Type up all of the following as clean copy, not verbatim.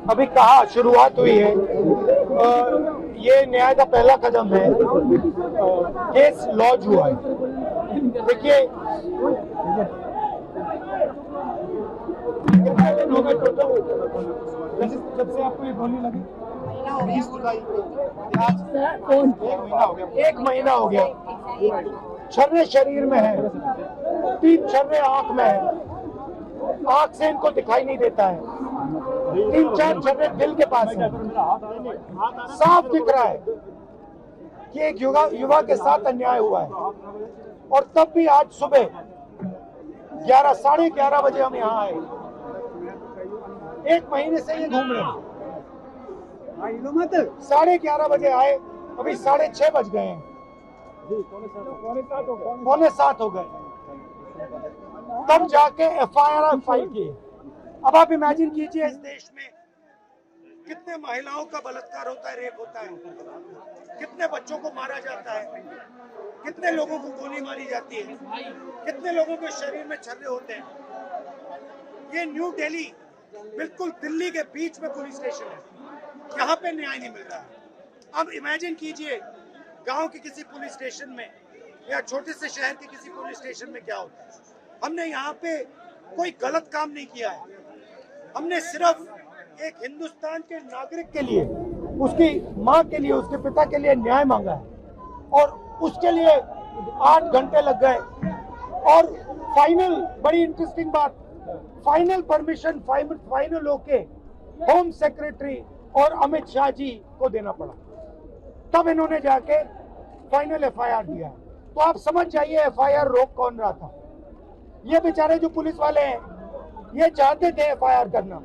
अभी कहा शुरुआत हुई है। ये न्याय का पहला कदम है। केस लॉन्च हुआ है। देखिए, कितने दिन हो गए टोटल जब से आपको ये गोली लगी? 20 जुलाई को। आज 1 महीना हो गया। 1 महीना हो गया। छर्रे शरीर में है, 3 छर्रे आंख में है। आंख से इनको दिखाई नहीं देता है। 3-4 छर्रे दिल के पास है। साफ दिख रहा है कि एक युवा के साथ अन्याय हुआ है। और तब भी आज सुबह 11, साढ़े 11 बजे हम यहाँ आए। 1 महीने से ये घूम रहे हैं। 11:30 बजे आए, अभी 6:30 बज गए हैं। पौने 7 हो गए। तब जाके FIR फाइल किए। अब आप इमेजिन कीजिए, इस देश में कितने महिलाओं का बलात्कार होता है, रेप होता है, कितने बच्चों को मारा जाता है, कितने लोगों को गोली मारी जाती है, कितने लोगों के शरीर में छर्रे होते हैं। ये न्यू दिल्ली, बिल्कुल दिल्ली के बीच में पुलिस स्टेशन है। यहाँ पे न्याय नहीं मिल रहा है। अब इमेजिन कीजिए, गांव के किसी पुलिस स्टेशन में या छोटे से शहर के किसी पुलिस स्टेशन में क्या होता है। हमने यहाँ पे कोई गलत काम नहीं किया है। हमने सिर्फ एक हिंदुस्तान के नागरिक के लिए, उसकी माँ के लिए, उसके पिता के लिए न्याय मांगा है। और उसके लिए 8 घंटे लग गए। और फाइनल, बड़ी इंटरेस्टिंग बात, फाइनल परमिशन फाइनल होके होम सेक्रेटरी और अमित शाह जी को देना पड़ा। तब इन्होंने जाके फाइनल FIR दिया है। तो आप समझ जाइए FIR रोक कौन रहा था। ये बेचारे जो पुलिस वाले हैं, ये चाहते थे FIR करना,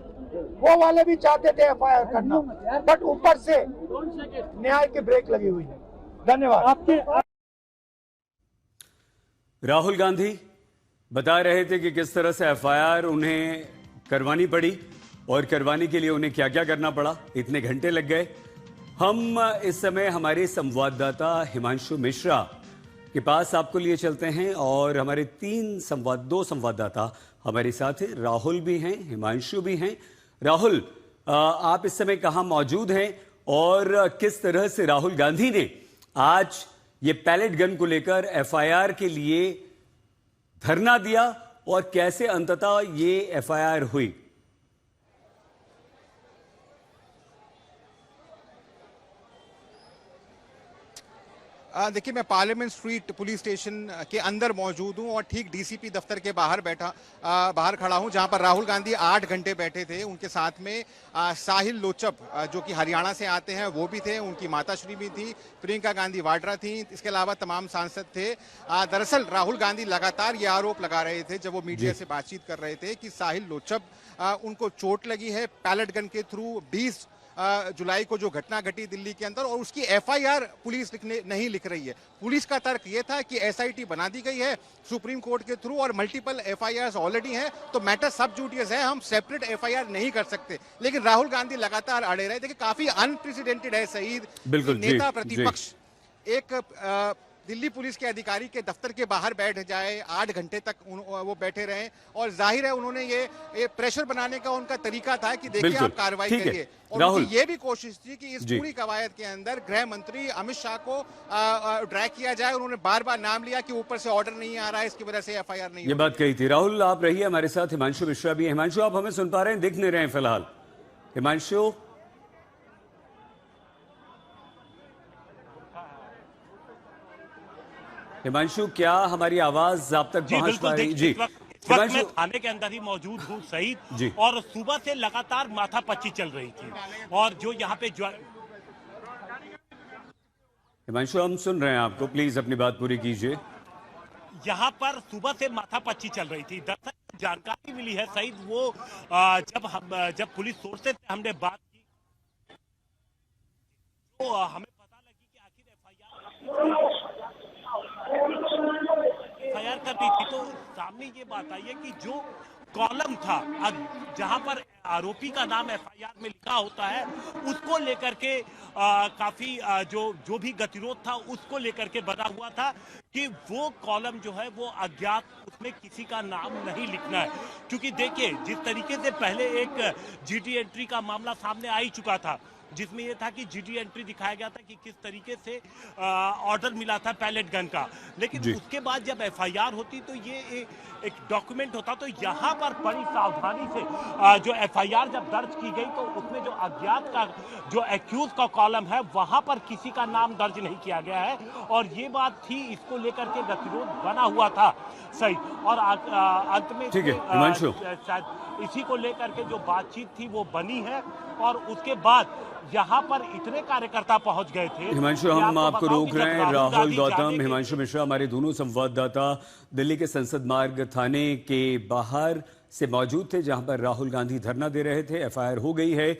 वो वाले भी चाहते थे FIR करना, बट ऊपर से न्याय की ब्रेक लगी हुई है। धन्यवाद। राहुल गांधी बता रहे थे कि किस तरह से FIR उन्हें करवानी पड़ी और करवाने के लिए उन्हें क्या क्या करना पड़ा, इतने घंटे लग गए। हम इस समय हमारे संवाददाता हिमांशु मिश्रा के पास आपको लिए चलते हैं और हमारे 2 संवाददाता हमारे साथ हैं। राहुल भी हैं, हिमांशु भी हैं। राहुल, आप इस समय कहां मौजूद हैं और किस तरह से राहुल गांधी ने आज ये पैलेट गन को लेकर FIR के लिए धरना दिया और कैसे अंततः ये FIR हुई? देखिए, मैं पार्लियामेंट स्ट्रीट पुलिस स्टेशन के अंदर मौजूद हूं और ठीक DCP दफ्तर के बाहर बाहर खड़ा हूं, जहां पर राहुल गांधी 8 घंटे बैठे थे। उनके साथ में साहिल लोचप, जो कि हरियाणा से आते हैं, वो भी थे। उनकी माताश्री भी थी, प्रियंका गांधी वाड्रा थी। इसके अलावा तमाम सांसद थे। दरअसल राहुल गांधी लगातार ये आरोप लगा रहे थे, जब वो मीडिया से बातचीत कर रहे थे, कि साहिल लोचप उनको चोट लगी है पैलेट गन के थ्रू 20 जुलाई को जो घटना घटी दिल्ली के अंदर, और उसकी FIR पुलिस नहीं लिख रही है। पुलिस का तर्क यह था कि SIT बना दी गई है सुप्रीम कोर्ट के थ्रू और मल्टीपल FIRs ऑलरेडी हैं, तो मैटर सब जुडियस है, हम सेपरेट FIR नहीं कर सकते। लेकिन राहुल गांधी लगातार अड़े रहे। देखिए, काफी अनप्रेसिडेंटेड है सईद, नेता प्रतिपक्ष एक दिल्ली पुलिस के अधिकारी के दफ्तर के बाहर बैठ जाए, 8 घंटे तक वो बैठे रहे। और जाहिर है उन्होंने ये प्रेशर बनाने का उनका तरीका था कि देखिए आप कार्रवाई करिए। और उनकी ये भी कोशिश थी कि इस पूरी कवायद के अंदर गृह मंत्री अमित शाह को ड्रैग किया जाए। उन्होंने बार बार नाम लिया कि ऊपर से ऑर्डर नहीं आ रहा है, इसकी वजह से FIR नहीं। ये बात कही थी। राहुल, आप रहिए हमारे साथ। हिमांशु मिश्रा भी। हिमांशु, आप हमें सुन पा रहे हैं? दिख नहीं रहे हैं फिलहाल। हिमांशु, हिमांशु, क्या हमारी आवाज आप तक पहुंच पा रही? जी, मैं थाने के अंदर ही मौजूद हूँ सईद, और सुबह से लगातार माथापच्ची चल रही थी। और जो यहाँ पे हिमांशु, हम सुन रहे हैं आपको, प्लीज अपनी बात पूरी कीजिए। यहाँ पर सुबह से माथापच्ची चल रही थी। दरअसल जानकारी मिली है सईद, वो जब पुलिस सोर्स से हमने बात की तो हमें पता लगी कि आखिर FIR करनी थी। तो सामने ये बात आई है कि जो कॉलम था जहां पर आरोपी का नाम एफआईआर में लिखा होता है, उसको लेकर के काफी जो भी गतिरोध था उसको लेकर के बना हुआ था कि वो कॉलम जो है वो अज्ञात, उसमें किसी का नाम नहीं लिखना है। क्योंकि देखिए जिस तरीके से पहले एक जीडी एंट्री का मामला सामने आ ही चुका था, जिसमें यह था कि जीडी एंट्री दिखाया गया था कि किस तरीके से ऑर्डर मिला था पैलेट गन का, लेकिन उसके बाद जब एफआईआर होती तो ये एक डॉक्यूमेंट होता। तो यहाँ पर बड़ी सावधानी से जो एफआईआर जब दर्ज की गई तो उसमें जो अज्ञात का जो एक्यूज का कॉलम है वहां पर किसी का नाम दर्ज नहीं किया गया है, और ये बात थी, इसको लेकर के गतिरोध बना हुआ था सही। और अंत में ठीक है हिमांशु, शायद इसी को लेकर के जो बातचीत थी वो बनी है, और उसके बाद यहाँ पर इतने कार्यकर्ता पहुंच गए थे। हिमांशु हम आपको रोक रहे हैं। राहुल गौतम, हिमांशु मिश्रा हमारे दोनों संवाददाता दिल्ली के संसद मार्ग थाने के बाहर से मौजूद थे, जहां पर राहुल गांधी धरना दे रहे थे। एफआईआर हो गई है